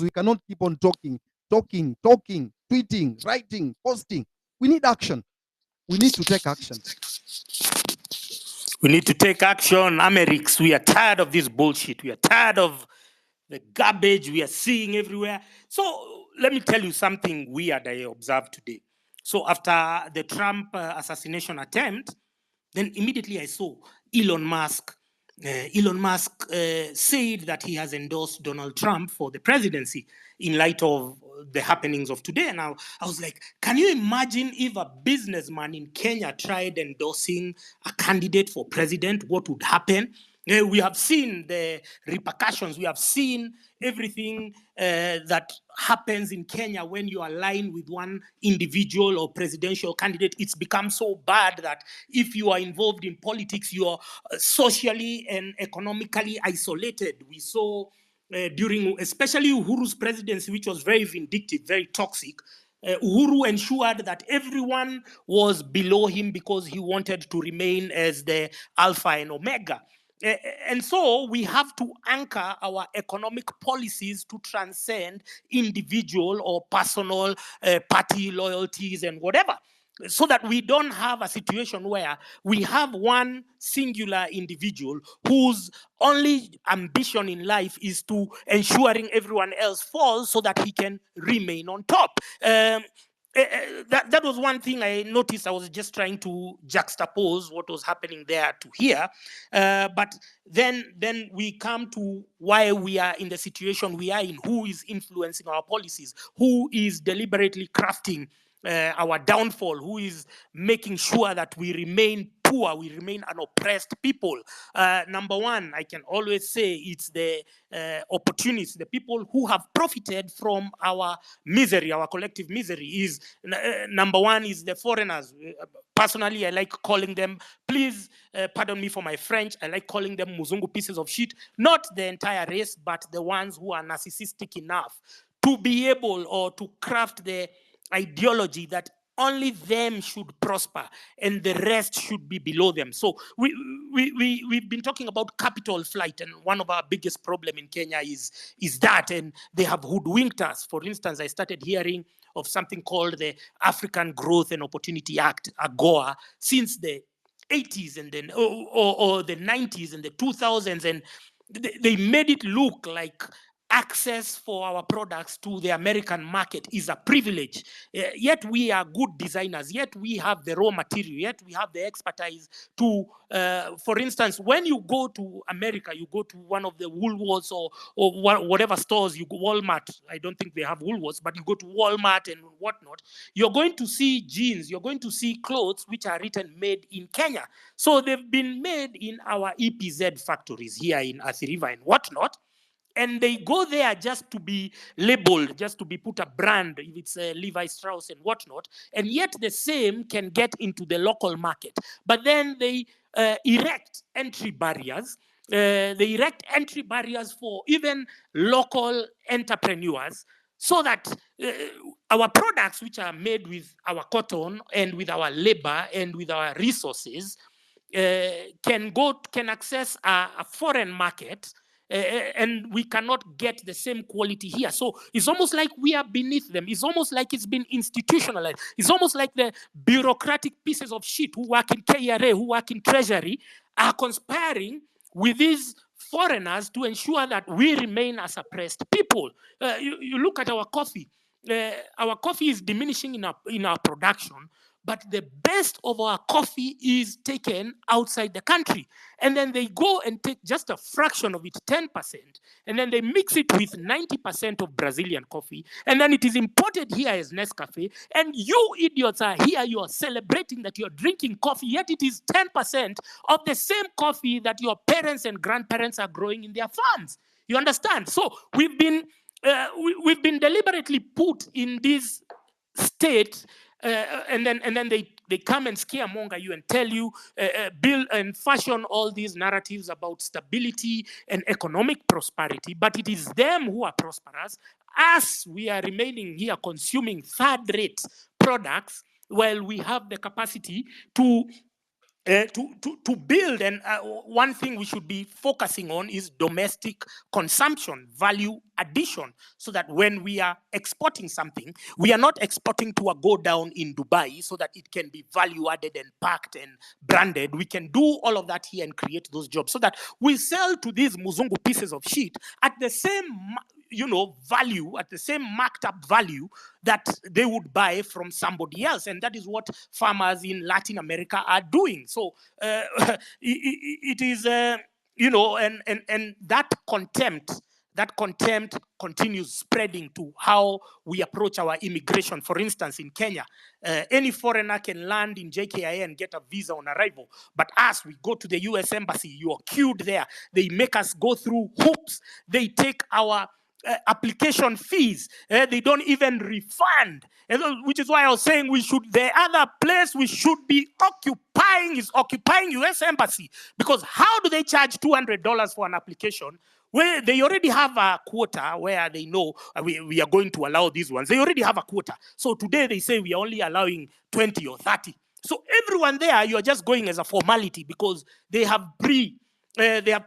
We cannot keep on talking, tweeting, writing, posting. We need action. We need to take action. We need to take action, Americs. We are tired of this bullshit. We are tired of the garbage we are seeing everywhere. So let me tell you something weird I observed today. So after the Trump assassination attempt, then immediately I saw Elon Musk. Elon Musk said that he has endorsed Donald Trump for the presidency in light of the happenings of today. Now, I was like, can you imagine if a businessman in Kenya tried endorsing a candidate for president? What would happen? We have seen the repercussions. We have seen everything that happens in Kenya when you align with one individual or presidential candidate. It's become so bad that if you are involved in politics, you are socially and economically isolated. We saw during, especially Uhuru's presidency, which was very vindictive, very toxic. Uhuru ensured that everyone was below him because he wanted to remain as the alpha and omega. And so we have to anchor our economic policies to transcend individual or personal party loyalties and whatever, so that we don't have a situation where we have one singular individual whose only ambition in life is to ensuring everyone else falls so that he can remain on top. That was one thing I noticed. I was just trying to juxtapose what was happening there to here. But then we come to why we are in the situation we are in, who is influencing our policies, who is deliberately crafting our downfall, who is making sure that we remain poor, we remain an oppressed people. Number one, I can always say it's the opportunists, the people who have profited from our misery, our collective misery. Is number one is the foreigners. Personally, I like calling them, please pardon me for my French, I like calling them Muzungu pieces of shit, not the entire race, but the ones who are narcissistic enough to be able or to craft the ideology that only them should prosper and the rest should be below them. So we've been talking about capital flight, and one of our biggest problem in Kenya is that, and they have hoodwinked us. For instance, I started hearing of something called the African Growth and Opportunity Act, AGOA, since the 80s and then or the 90s and the 2000s, and they made it look like access for our products to the American market is a privilege. Yet we are good designers, yet we have the raw material, yet we have the expertise to, for instance, when you go to America, you go to one of the Woolworths or whatever stores, you go Walmart, I don't think they have Woolworths, but you go to Walmart and whatnot, you're going to see jeans, you're going to see clothes which are written made in Kenya. So they've been made in our EPZ factories here in Athi River and whatnot. And they go there just to be labeled, just to be put a brand, if it's Levi Strauss and whatnot, and yet the same can get into the local market. But then they erect entry barriers. They erect entry barriers for even local entrepreneurs, so that our products, which are made with our cotton and with our labor and with our resources, can access a foreign market, and we cannot get the same quality here. So it's almost like we are beneath them. It's almost like it's been institutionalized. It's almost like the bureaucratic pieces of shit who work in KRA, who work in Treasury, are conspiring with these foreigners to ensure that we remain as oppressed people. You look at our coffee. Our coffee is diminishing in our production, but the best of our coffee is taken outside the country. And then they go and take just a fraction of it, 10%, and then they mix it with 90% of Brazilian coffee, and then it is imported here as Nescafe, and you idiots are here, you are celebrating that you're drinking coffee, yet it is 10% of the same coffee that your parents and grandparents are growing in their farms. You understand? So we've been deliberately put in this state, and then they come and scaremonger you and tell you, build and fashion all these narratives about stability and economic prosperity, but it is them who are prosperous. Us, we are remaining here consuming third-rate products, while we have the capacity to to build. And one thing we should be focusing on is domestic consumption, value addition, so that when we are exporting something, we are not exporting to a go down in Dubai so that it can be value added and packed and branded. We can do all of that here and create those jobs so that we sell to these Muzungu pieces of shit at the same value, at the same marked up value that they would buy from somebody else. And that is what farmers in Latin America are doing. So it is, and that contempt continues spreading to how we approach our immigration. For instance, in Kenya, any foreigner can land in JKIA and get a visa on arrival. But us, we go to the US Embassy, you are queued there. They make us go through hoops. They take our application fees. They don't even refund. Which is why I was saying the other place we should be occupying is occupying US Embassy. Because how do they charge $200 for an application? Well, they already have a quota where they know we are going to allow these ones. They already have a quota. So today they say we are only allowing 20 or 30. So everyone there, you are just going as a formality because they have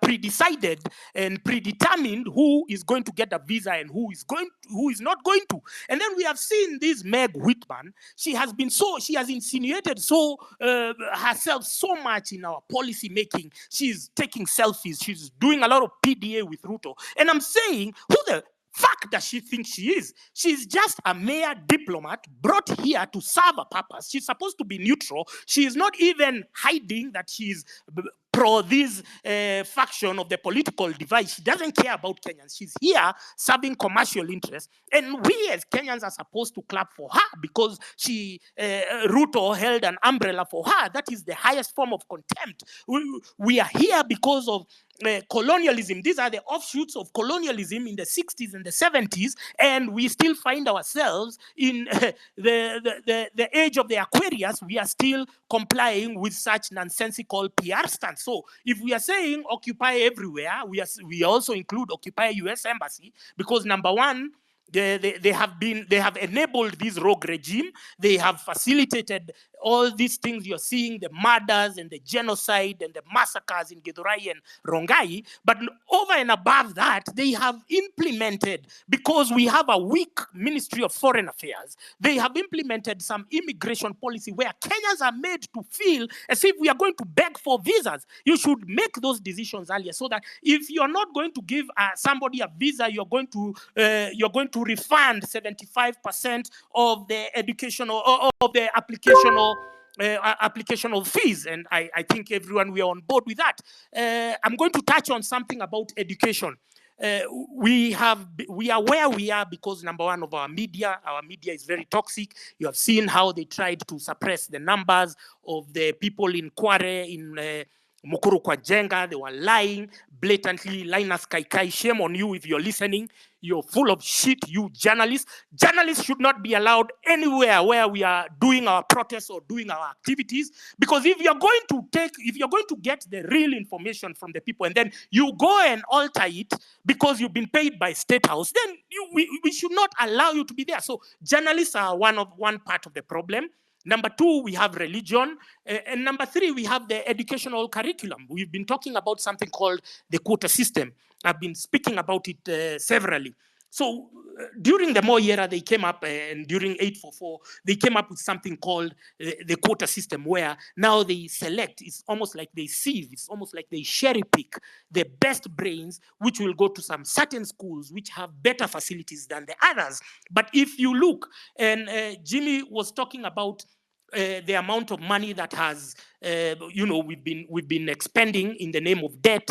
pre-decided and predetermined who is going to get a visa and who is not going to. And then we have seen this Meg Whitman. She has insinuated herself so much in our policy making. She's taking selfies. She's doing a lot of PDA with Ruto. And I'm saying, who the fuck does she think she is? She's just a mere diplomat brought here to serve a purpose. She's supposed to be neutral. She is not even hiding that she's pro this faction of the political divide. She doesn't care about Kenyans. She's here serving commercial interests. And we as Kenyans are supposed to clap for her because Ruto held an umbrella for her. That is the highest form of contempt. We are here because of colonialism. These are the offshoots of colonialism in the 60s and the 70s, and we still find ourselves in the age of the Aquarius. We are still complying with such nonsensical PR stunts. So if we are saying occupy everywhere, we also include occupy US Embassy, because number one, they have enabled this rogue regime. They have facilitated all these things you're seeing, the murders and the genocide and the massacres in Githurai and Rongai. But over and above that, they have implemented, because we have a weak Ministry of Foreign Affairs, they have implemented some immigration policy where Kenyans are made to feel as if we are going to beg for visas. You should make those decisions earlier, so that if you're not going to give somebody a visa, you're going to refund 75% of the educational or of the applicational fees. And I think everyone, we are on board with that. I'm going to touch on something about education. We are where we are because, number one, of our media is very toxic. You have seen how they tried to suppress the numbers of the people in Kware, in Mukuru kwa Jenga. They were lying blatantly. Linus Kaikai, shame on you if you're listening. You're full of shit, you journalists. Journalists should not be allowed anywhere where we are doing our protests or doing our activities. Because if you're going to get the real information from the people and then you go and alter it because you've been paid by State House, then we should not allow you to be there. So journalists are one part of the problem. Number two, we have religion. And number three, we have the educational curriculum. We've been talking about something called the quota system. I've been speaking about it severally. So during the Moi era, they came up, and during 844, they came up with something called the quota system, where now they select, it's almost like they sieve, it's almost like they cherry pick the best brains, which will go to some certain schools which have better facilities than the others. But if you look, and Jimmy was talking about the amount of money that has, we've been expending in the name of debt.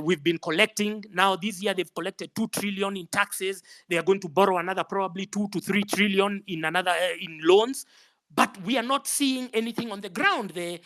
We've been collecting. Now this year they've collected 2 trillion in taxes. They are going to borrow another probably 2 to 3 trillion in in loans. But we are not seeing anything on the ground. The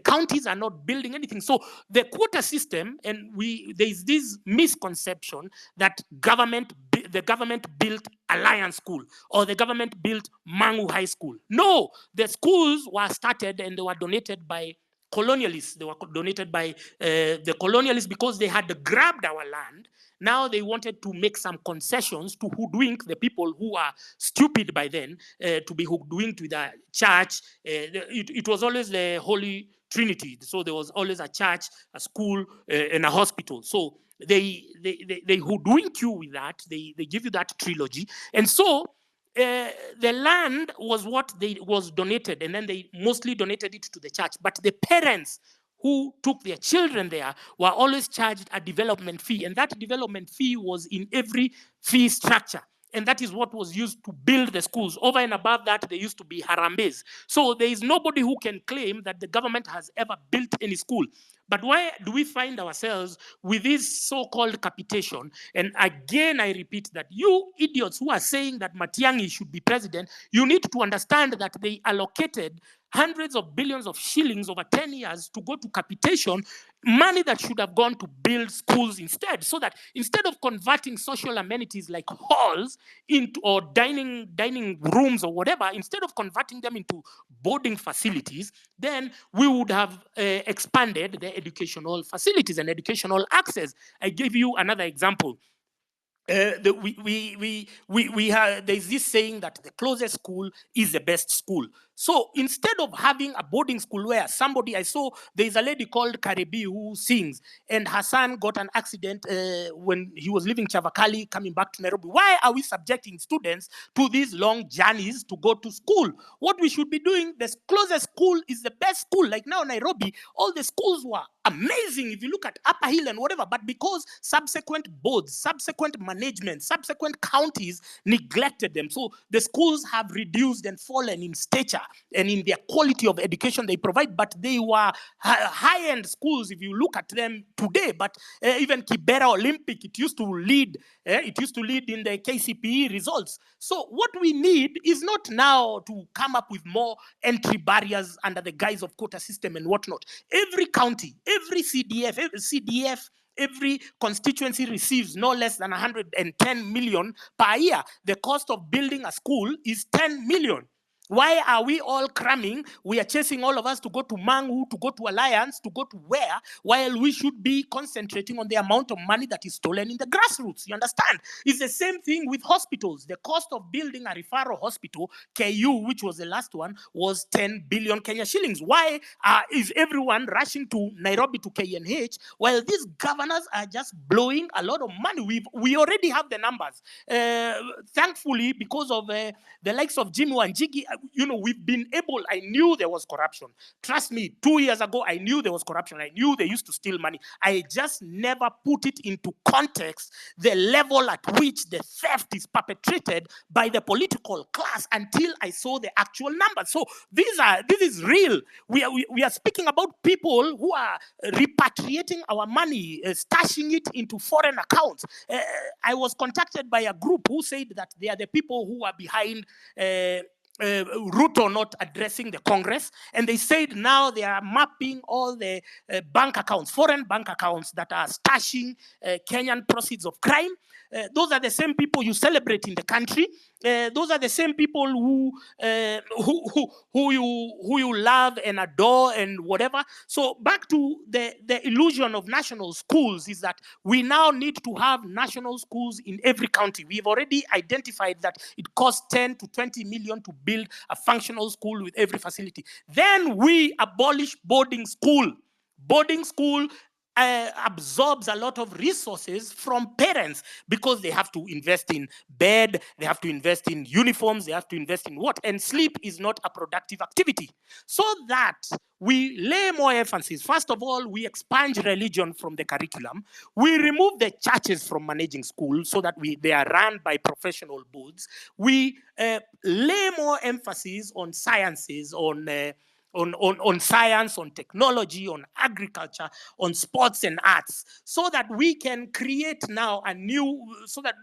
counties are not building anything. So the quota system, and there is this misconception that the government built Alliance School or the government built Mangu High School. No, the schools were started and they were donated by colonialists. They were donated by the colonialists because they had grabbed our land. Now they wanted to make some concessions to hoodwink the people who are stupid by then, to be hoodwinked with the church. It was always the Holy Trinity. So there was always a church, a school, and a hospital. So they hoodwink you with that. They give you that trilogy. And so the land was what they was donated, and then they mostly donated it to the church. But the parents who took their children there were always charged a development fee, and that development fee was in every fee structure. And that is what was used to build the schools. Over and above that, there used to be harambes. So there is nobody who can claim that the government has ever built any school. But why do we find ourselves with this so-called capitation? And again, I repeat that you idiots who are saying that Matiang'i should be president, you need to understand that they allocated hundreds of billions of shillings over 10 years to go to capitation, money that should have gone to build schools instead. So that instead of converting social amenities like halls into or dining rooms or whatever, instead of converting them into boarding facilities, then we would have expanded the educational facilities and educational access. I give you another example. There's this saying that the closest school is the best school. So instead of having a boarding school where I saw there's a lady called Karibi who sings, and her son got an accident when he was leaving Chavakali coming back to Nairobi. Why are we subjecting students to these long journeys to go to school? What we should be doing, the closest school is the best school. Like now Nairobi, all the schools were amazing if you look at Upper Hill and whatever, but because subsequent boards, subsequent management, subsequent counties neglected them, so the schools have reduced and fallen in stature and in their quality of education they provide. But they were high-end schools if you look at them today. But even Kibera Olympic, it used to lead in the KCPE results. So what we need is not now to come up with more entry barriers under the guise of quota system and whatnot. Every county, every CDF, every constituency receives no less than 110 million per year. The cost of building a school is 10 million. Why are we all cramming? We are chasing all of us to go to Mangu, to go to Alliance, to go to where, while we should be concentrating on the amount of money that is stolen in the grassroots. You understand? It's the same thing with hospitals. The cost of building a referral hospital, KU, which was the last one, was 10 billion Kenya shillings. Why is everyone rushing to Nairobi to KNH while these governors are just blowing a lot of money? We already have the numbers. Thankfully, because of the likes of Jimmy Wanjigi, we've been able. I knew there was corruption. Trust me, 2 years ago, I knew there was corruption. I knew they used to steal money. I just never put it into context, the level at which the theft is perpetrated by the political class, until I saw the actual numbers. So this is real. We are speaking about people who are repatriating our money, stashing it into foreign accounts. I was contacted by a group who said that they are the people who are behind Ruto not addressing the Congress, and they said now they are mapping all the bank accounts, foreign bank accounts that are stashing Kenyan proceeds of crime. Those are the same people you celebrate in the country. Those are the same people who you love and adore and whatever. So back to the illusion of national schools is that we now need to have national schools in every county. We've already identified that it costs 10 to 20 million to build a functional school with every facility. Then we abolish boarding school. Boarding school absorbs a lot of resources from parents because they have to invest in bed, they have to invest in uniforms, they have to invest in what? And sleep is not a productive activity. So that we lay more emphasis. First of all, we expunge religion from the curriculum. We remove the churches from managing schools so that they are run by professional boards. We lay more emphasis on sciences, on science, on technology, on agriculture, on sports and arts, so that we can create now so that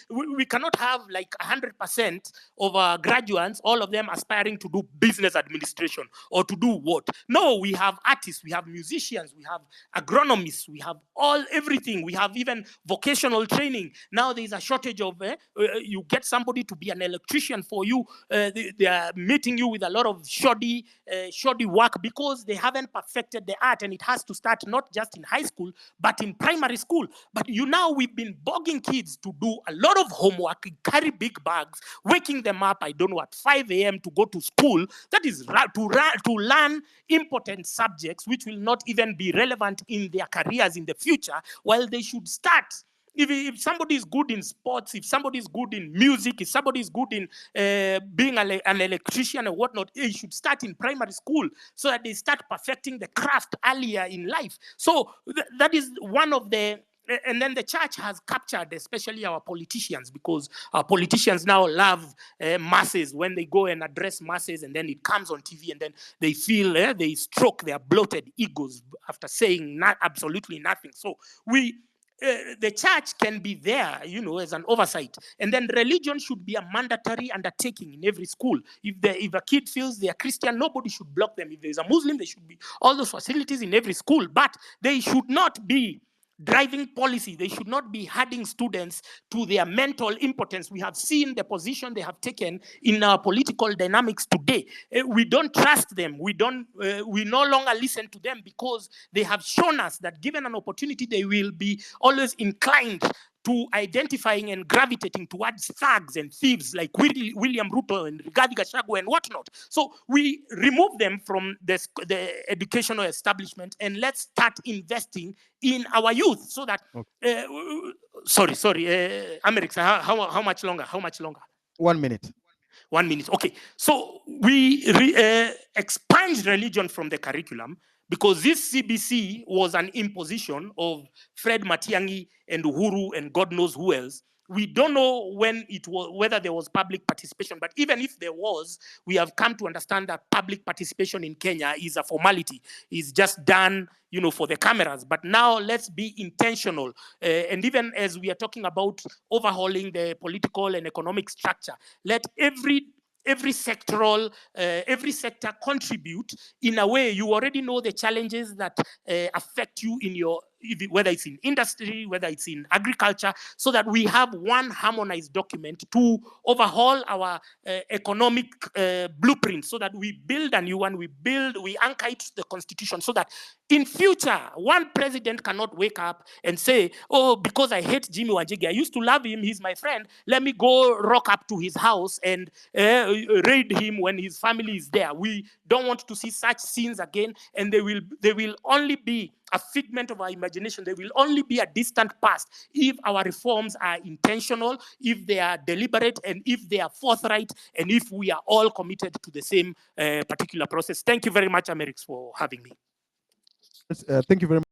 we cannot have like 100% of our graduates, all of them aspiring to do business administration or to do what? No, we have artists, we have musicians, we have agronomists, we have everything. We have even vocational training. Now there is a shortage of, you get somebody to be an electrician for you. They are meeting you with a lot of shoddy shoddy work because they haven't perfected the art, and it has to start not just in high school but in primary school. But we've been bogging kids to do a lot of homework, carry big bags, waking them up, I don't know, at 5 a.m. to go to school. That is to learn important subjects which will not even be relevant in their careers in the future, while they should start. If somebody is good in sports, if somebody is good in music, if somebody is good in being an electrician or whatnot, they should start in primary school so that they start perfecting the craft earlier in life. So that is one of the. And then the church has captured, especially our politicians, because our politicians now love masses when they go and address masses, and then it comes on TV, and then they feel they stroke their bloated egos after saying absolutely nothing. So the church can be there, as an oversight. And then religion should be a mandatory undertaking in every school. If a kid feels they are Christian, nobody should block them. If there's a Muslim, there should be all those facilities in every school. But they should not be driving policy. They should not be herding students to their mental impotence. We have seen the position they have taken in our political dynamics today. We don't trust them. We no longer listen to them because they have shown us that given an opportunity, they will be always inclined to identifying and gravitating towards thugs and thieves like William Ruto and Rigathi Gachagua and whatnot. So we remove them from the educational establishment, and let's start investing in our youth so that. Okay. Sorry, Amerix, how much longer? How much longer? 1 minute. 1 minute. Okay. So we expunged religion from the curriculum because this CBC was an imposition of Fred Matiang'i and Uhuru and God knows who else. We don't know whether there was public participation, but even if there was, we have come to understand that public participation in Kenya is a formality. It's just done, for the cameras. But now let's be intentional. And even as we are talking about overhauling the political and economic structure, let every sector contribute in a way. You already know the challenges that affect you in your, whether it's in industry, whether it's in agriculture, so that we have one harmonized document to overhaul our economic blueprint, so that we build a new one, we anchor it to the constitution, so that in future, one president cannot wake up and say, oh, because I hate Jimmy Wanjigi, I used to love him, he's my friend, let me go rock up to his house and raid him when his family is there. We don't want to see such scenes again, and they will only be a figment of our imagination. They will only be a distant past if our reforms are intentional, if they are deliberate, and if they are forthright, and if we are all committed to the same particular process. Thank you very much, Amerix, for having me. Thank you very much.